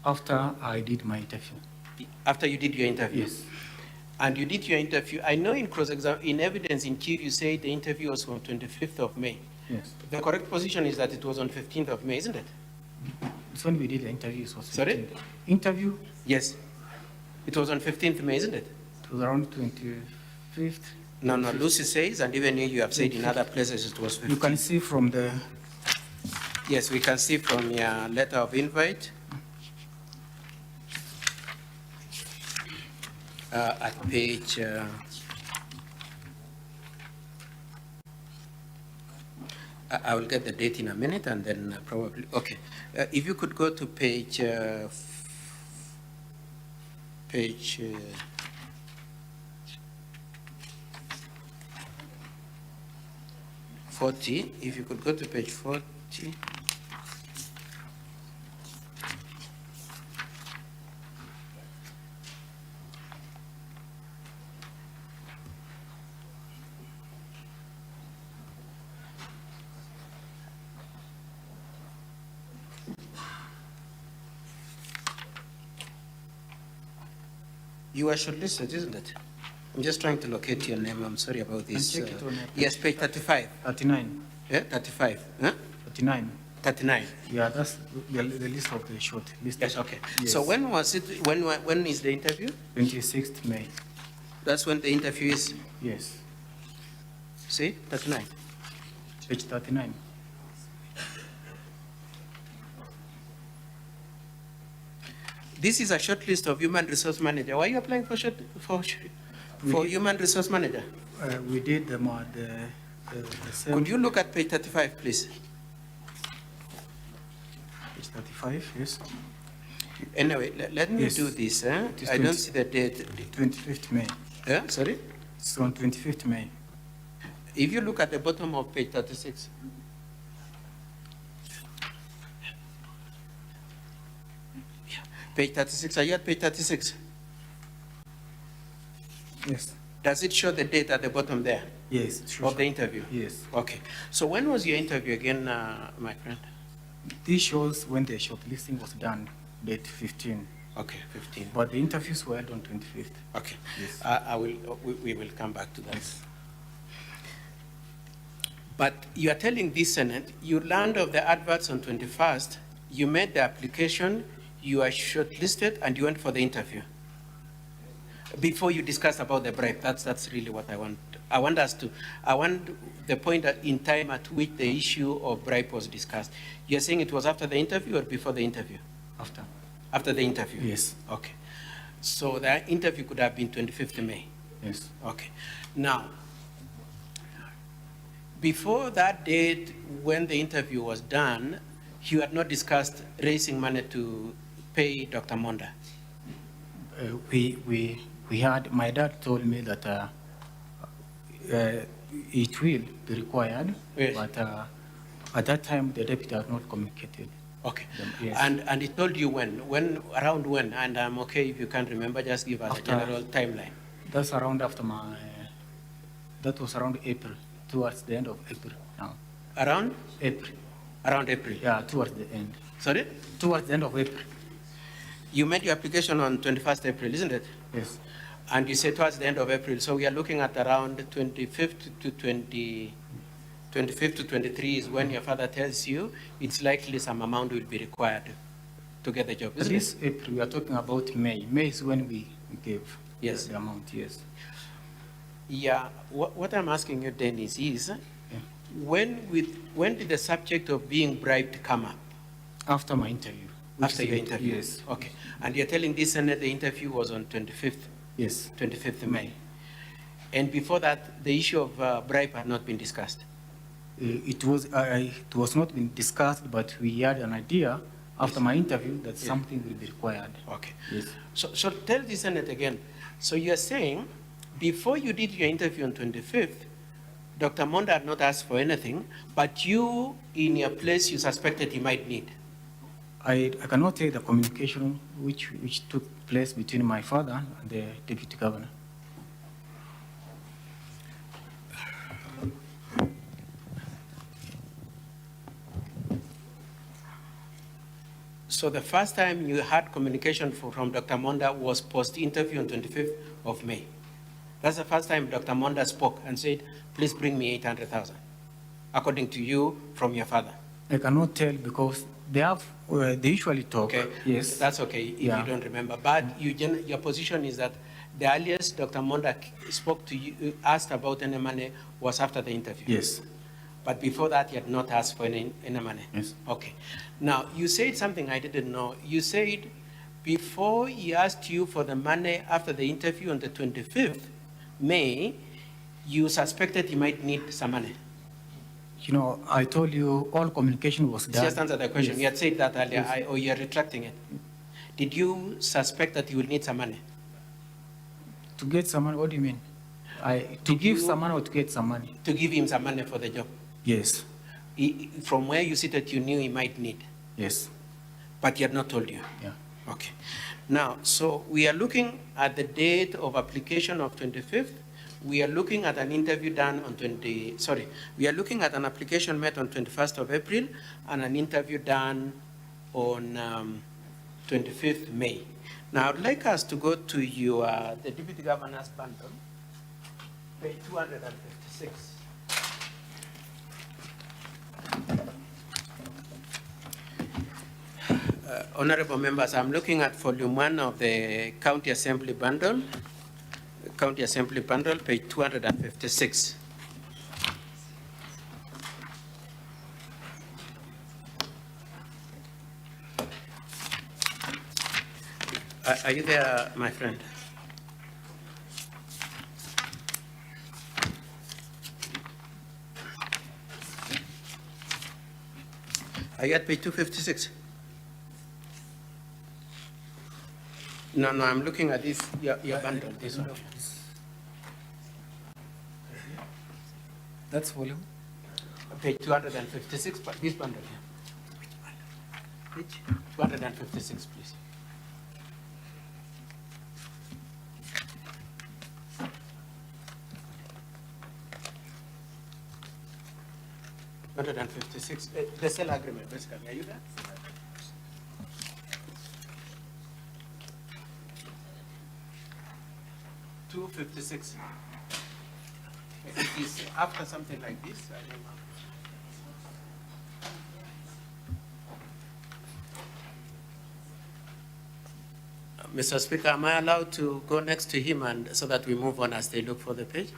After I did my interview. After you did your interview? Yes. And you did your interview. I know in in evidence in Q, you say the interview was on 25th of May. Yes. The correct position is that it was on 15th of May, isn't it? It's when we did the interview. It was 15th. Sorry? Interview? Yes. It was on 15th May, isn't it? It was around 25th. No, Lucy says, and even you have said in other places it was 15th. You can see from the... Yes, we can see from your letter of invite. At page... I will get the date in a minute and then probably... Okay. If you could go to page... page... 40, if you could go to page 40. You are shortlisted, isn't it? I'm just trying to locate your name. I'm sorry about this. Check it on yes, page 35. 39. Yeah, 35. Huh? 39. 39. Yeah, that's the list of the short list. Yes, okay. Yes. So when was it? When is the interview? 26th May. That's when the interview is? Yes. See, 39. Page 39. This is a short list of human resource manager. Why are you applying for human resource manager? We did the same. Could you look at page 35, please? Page 35, yes. Anyway, let me do this. I don't see the date. 25th May. Yeah, sorry? It's on 25th May. If you look at the bottom of page 36. Page 36, are you at page 36? Yes. Does it show the date at the bottom there? Yes. Of the interview? Yes. Okay. So when was your interview again, my friend? This shows when the shortlisting was done, date 15. Okay, 15. But the interviews were held on 25th. Okay. Yes. We will come back to that. Yes. But you are telling this Senate, you learned of the adverts on 21st, you made the application, you are shortlisted, and you went for the interview. Before you discuss about the bribe, that's really what I want. I want the point in time at which the issue of bribe was discussed. You're saying it was after the interview or before the interview? After. After the interview? Yes. Okay. So the interview could have been 25th May? Yes. Okay. Now, before that date, when the interview was done, you had not discussed raising money to pay Dr. Monda? We had, my dad told me that it will be required, yes. But at that time the deputy had not communicated. Okay. Yes. And he told you around when, and I'm okay if you can't remember, just give us a general timeline. That's around that was around April, towards the end of April now. Around? April. Around April? Yeah, towards the end. Sorry? Towards the end of April. You made your application on 21st April, isn't it? Yes. And you said towards the end of April, so we are looking at around 25th to 23 is when your father tells you it's likely some amount will be required to get the job, isn't this it? April, we are talking about May. May is when we gave yes. the amount, yes. Yeah, what I'm asking you, Dennis, is when did the subject of being bribed come up? After my interview. After your interview? Yes. Okay. And you're telling this Senate the interview was on 25th? Yes. 25th May. And before that, the issue of bribe had not been discussed? It was not been discussed, but we had an idea after my interview that something will be required. Okay. Yes. So tell the Senate again. So you're saying before you did your interview on 25th, Dr. Monda had not asked for anything, but you, in your place, you suspected he might need? I cannot take the communication which took place between my father and the deputy governor. So the first time you had communication from Dr. Monda was post-interview on 25th of May. That's the first time Dr. Monda spoke and said, please bring me 800,000, according to you, from your father. I cannot tell because they usually talk. Okay, Yes. that's okay if Yeah. you don't remember. But your position is that the earliest Dr. Monda spoke to you, asked about any money was after the interview. Yes. But before that, he had not asked for any money. Yes. Okay. Now, you said something I didn't know. You said before he asked you for the money after the interview on the 25th May, you suspected he might need some money. You know, I told you all communication was done. Just answer the question. Yes. You had said that earlier, Yes. or you're retracting it. Did you suspect that he will need some money? To get some money, what do you mean? To give some money or to get some money? To give him some money for the job? Yes. From where you sit that you knew he might need, Yes. but he had not told you? Yeah. Okay. Now, so we are looking at the date of application of 25th. We are looking at an interview done on we are looking at an application met on 21st of April and an interview done on 25th May. Now, I'd like us to go to the Deputy Governor's bundle, page 256. Honorable members, I'm looking at volume 1 of the County Assembly bundle, page 256. Are you there, my friend? Are you at page 256? No, I'm looking at this, your bundle, this one. That's volume. Page 256, but this bundle here. Page 256, please. The sale agreement, basically. Are you there? 256. It is after something like this. I don't know. Mr. Speaker, am I allowed to go next to him and so that we move on as they look for the page?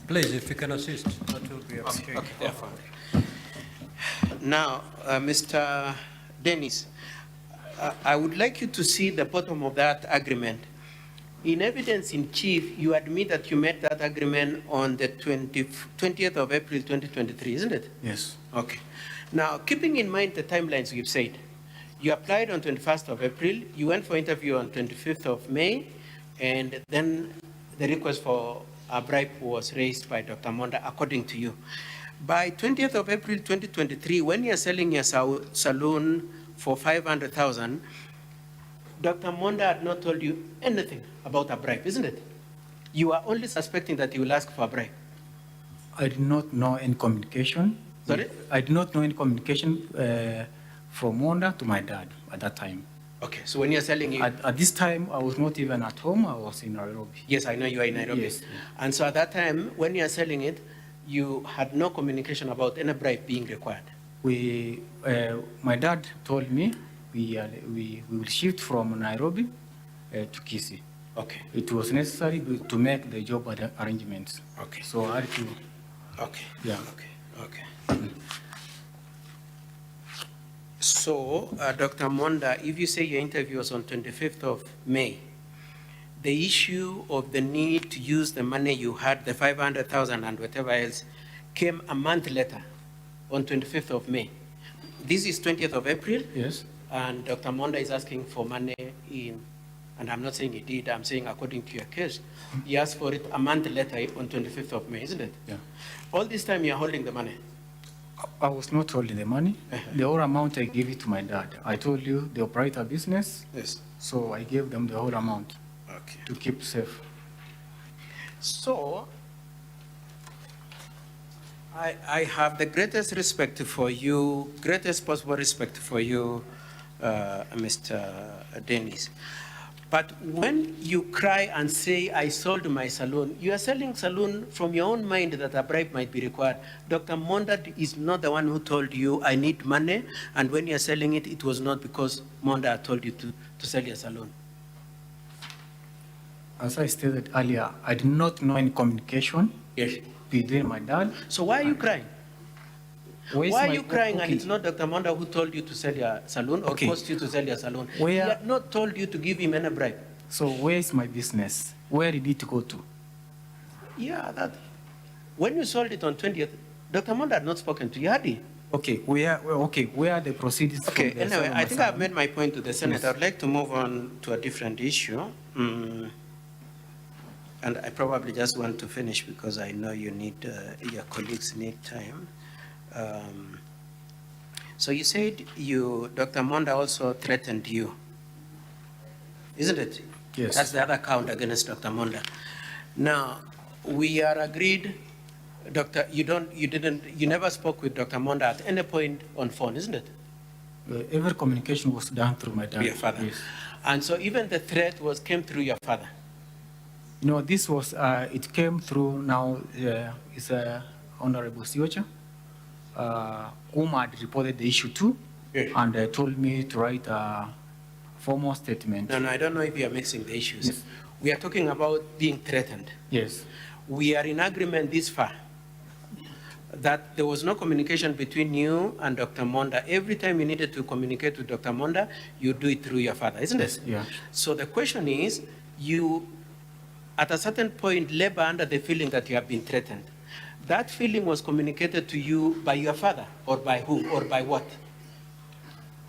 Please, if you can assist, that will be appreciated. Okay, therefore. Now, Mr. Dennis, I would like you to see the bottom of that agreement. In evidence in chief, you admit that you made that agreement on the 20th of April 2023, isn't it? Yes. Okay. Now, keeping in mind the timelines we've said, you applied on 21st of April, you went for interview on 25th of May, and then the request for a bribe was raised by Dr. Monda, according to you. By 20th of April 2023, when you're selling your saloon for 500,000, Dr. Monda had not told you anything about a bribe, isn't it? You are only suspecting that he will ask for a bribe. I did not know any communication. Sorry? I did not know any communication from Monda to my dad at that time. Okay, so when you're selling it... At this time, I was not even at home. I was in Nairobi. Yes, I know you are in Nairobi. Yes. And so at that time, when you're selling it, you had no communication about any bribe being required. My dad told me we will shift from Nairobi to Kisii. Okay. It was necessary to make the job arrangements. Okay. So I had to. Okay. Yeah. Okay. So, Dr. Monda, if you say your interview was on 25th of May, the issue of the need to use the money you had, the 500,000 and whatever else, came a month later, on 25th of May. This is 20th of April. Yes. And Dr. Monda is asking for money in, and I'm not saying he did, I'm saying according to your case, he asked for it a month later on 25th of May, isn't it? Yeah. All this time you're holding the money. I was not holding the money. The whole amount I gave it to my dad. I told you they operate a business. Yes. So I gave them the whole amount Okay. to keep safe. So, I have the greatest respect for you, greatest possible respect for you, Mr. Dennis. But when you cry and say, I sold my saloon, you are selling saloon from your own mind that a bribe might be required. Dr. Monda is not the one who told you, I need money, and when you're selling it, it was not because Monda told you to sell your saloon. As I stated earlier, I did not know any communication Yes. between my dad. So why are you crying? Where is Why are my- you crying and okay. it's not Dr. Monda who told you to sell your saloon or Okay. forced you to sell your saloon? Where- He had not told you to give him any bribe. So where is my business? Where did it go to? Yeah, that. When you sold it on 20th, Dr. Monda had not spoken to you, had he? Okay, where are the proceedings? Okay, from the anyway, I think I've salon? made my point to the Senate. Yes. I'd like to move on to a different issue. And I probably just want to finish because I know you need, your colleagues need time. So you said Dr. Monda also threatened you, isn't it? Yes. That's the other count against Dr. Monda. Now, we are agreed, you never spoke with Dr. Monda at any point on phone, isn't it? Every communication was done through my dad. Your father. Yes. And so even the threat came through your father. You know, this was, it came through now, it's Honorable Siocha, whom had reported the issue to, Yes. and told me to write a formal statement. No, I don't know if you are mixing the issues. Yes. We are talking about being threatened. Yes. We are in agreement this far that there was no communication between you and Dr. Monda. Every time you needed to communicate with Dr. Monda, you do it through your father, isn't it? Yeah. So the question is, you, at a certain point, labor under the feeling that you have been threatened. That feeling was communicated to you by your father, or by whom, or by what?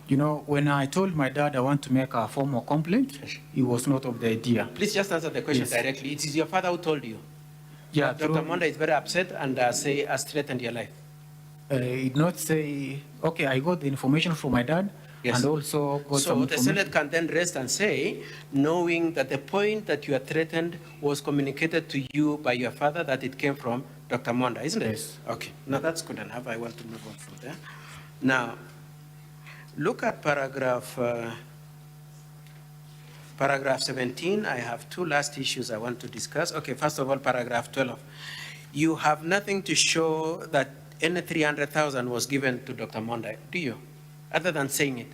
You know, when I told my dad I want to make a formal complaint, he was not of the idea. Please just answer the question Yes. directly. It is your father who told you. Yeah, Dr. Monda is very upset and has threatened your life. He did not say, okay, I got the information from my dad, Yes. and also got some So the information. Senate can then rest and say, knowing that the point that you are threatened was communicated to you by your father, that it came from Dr. Monda, isn't it? Yes. Okay, now that's good enough. I want to move on from there. Now, look at paragraph 17. I have two last issues I want to discuss. Okay, first of all, paragraph 12. You have nothing to show that any 300,000 was given to Dr. Monda, do you? Other than saying it,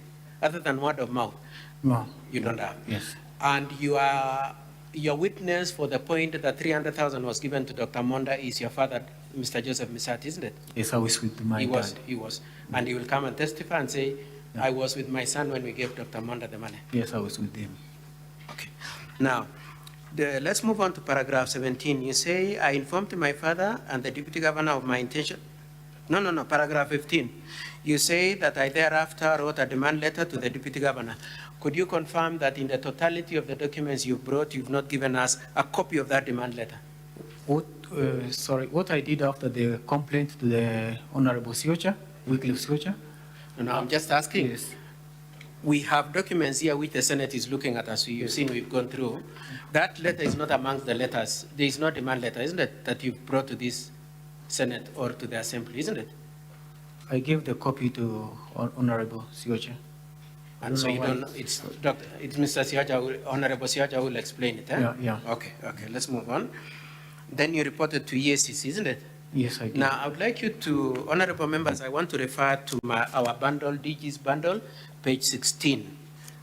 other than word of mouth, No. you don't have. Yes. And your witness for the point that 300,000 was given to Dr. Monda is your father, Mr. Joseph Misat, isn't it? Yes, I was with my He dad. was. And he will come and testify and say, I was with my son when we gave Dr. Monda the money. Yes, I was with him. Okay. Now, let's move on to paragraph 17. You say, I informed my father and the deputy governor of my intention. No, paragraph 15. You say that I thereafter wrote a demand letter to the deputy governor. Could you confirm that in the totality of the documents you brought, you've not given us a copy of that demand letter? What I did after the complaint to the Honorable Siocha, Wycliffe Siocha? No, I'm just asking. Yes. We have documents here which the Senate is looking at, as you've seen we've gone through. That letter is not amongst the letters. There is no demand letter, isn't it, that you've brought to this Senate or to the Assembly, isn't it? I gave the copy to Honorable Siocha. And so you don't know, it's Mr. Siaja, Honorable Siaja will explain it, eh? Yeah. Okay, let's move on. Then you reported to EACC, isn't it? Yes, I did. Now, I would like you to, honorable members, I want to refer to our bundle, DG's bundle, page 16,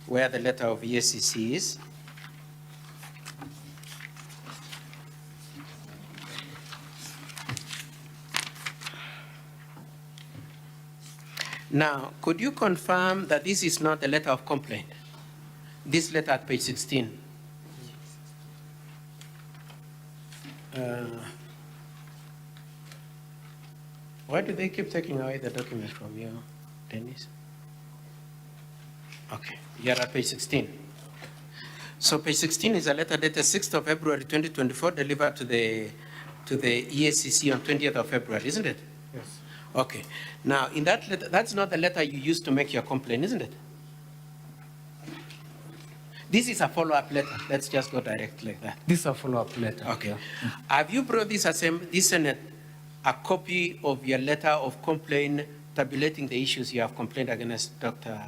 where the letter of EACC is. Now, could you confirm that this is not a letter of complaint? This letter at page 16. Why do they keep taking away the document from you, Dennis? Okay, you're at page 16. So page 16 is a letter dated 6th of February 2024, delivered to the EACC on 20th of February, isn't it? Yes. Okay. Now, in that letter, that's not the letter you used to make your complaint, isn't it? This is a follow-up letter. Let's just go direct like that. This is a follow-up letter. Okay. Yeah. Have you brought this Senate a copy of your letter of complaint tabulating the issues you have complained against Dr.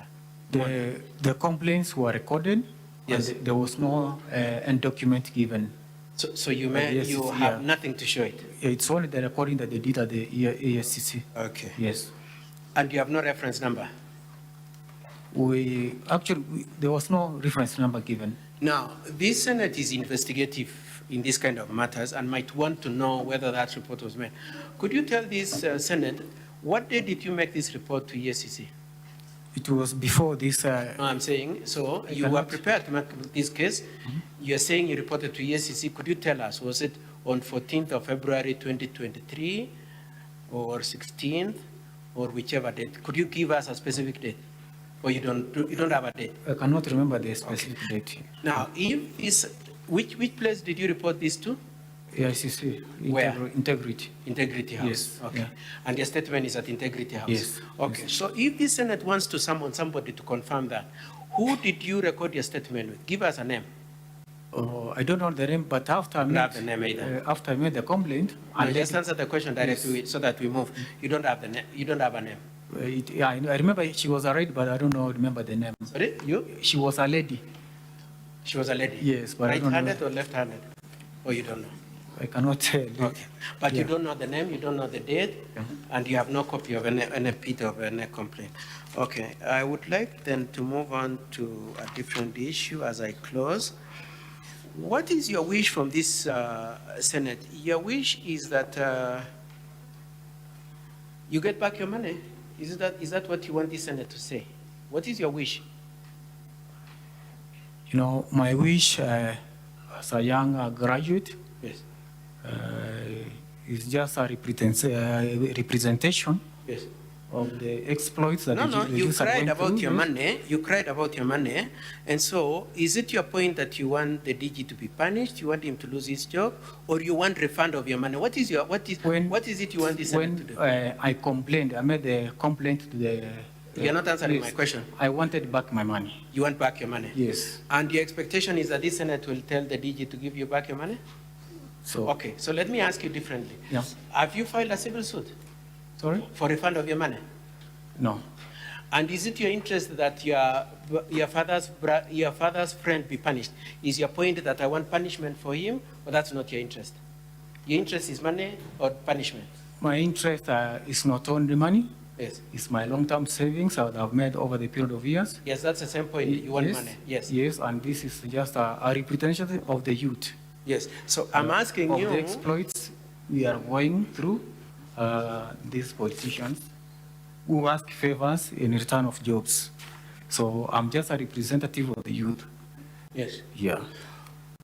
The complaints were recorded. Yes. And there was no end document given. So you Yes, you it's- have yeah. nothing to show it? It's only the recording that they did at the ASCC. Okay. Yes. And you have no reference number? There was no reference number given. Now, this Senate is investigative in this kind of matters and might want to know whether that report was made. Could you tell this Senate, what day did you make this report to EACC? It was before this. No, I'm saying, so you were cannot- prepared to make this case. You're saying you reported to EACC. Could you tell us, was it on 14th of February 2023 or 16th or whichever date? Could you give us a specific date? Or you don't have a date? I cannot remember the specific date. Now, if this, which place did you report this to? AICC. Where? Integrity. Integrity House. Yes, Okay. yeah. And your statement is at Integrity House? Yes, Okay. So if the Senate wants to summon somebody to confirm that, who did you record your statement with? Give us a name. I don't know the name, but after I don't made, have the name either. after I made the complaint, And and just answer the question directly so that we move. You don't have the name. You don't have a name. I remember she was a lady, but I don't know remember the name. Sorry, you? She was a lady. She was a lady. Yes, but I don't know. Right-handed or left-handed? Or you don't know? I cannot tell. Okay. But you Yeah. don't know the name, you don't know the date, and you have no copy of any bit of any complaint. Okay, I would like then to move on to a different issue as I close. What is your wish from this Senate? Your wish is that you get back your money? Is that what you want this Senate to say? What is your wish? You know, my wish as a young graduate Yes. is just a representation Yes. of the exploits that No, the no, you youths are cried going about through, your yes. money, you cried about your money, and so is it your point that you want the DG to be punished, you want him to lose his job, or you want refund of your money? What is it you want this Senate to do? When I complained, I made a complaint to the... You're not answering yes. my question. I wanted back my money. You want back your money? Yes. And your expectation is that this Senate will tell the DG to give you back your money? So, Okay, so let me ask you differently. Yeah. Have you filed a civil suit sorry? for refund of your money? No. And is it your interest that your father's friend be punished? Is your point that I want punishment for him, or that's not your interest? Your interest is money or punishment? My interest is not only money, Yes. it's my long-term savings that I've made over the period of years. Yes, that's the same point. You want Yes, money. Yes. Yes, and this is just a representation of the youth. Yes. So I'm asking of you. the exploits we are going through, these politicians who ask favors in return of jobs. So I'm just a representative of the youth. Yes. Yeah.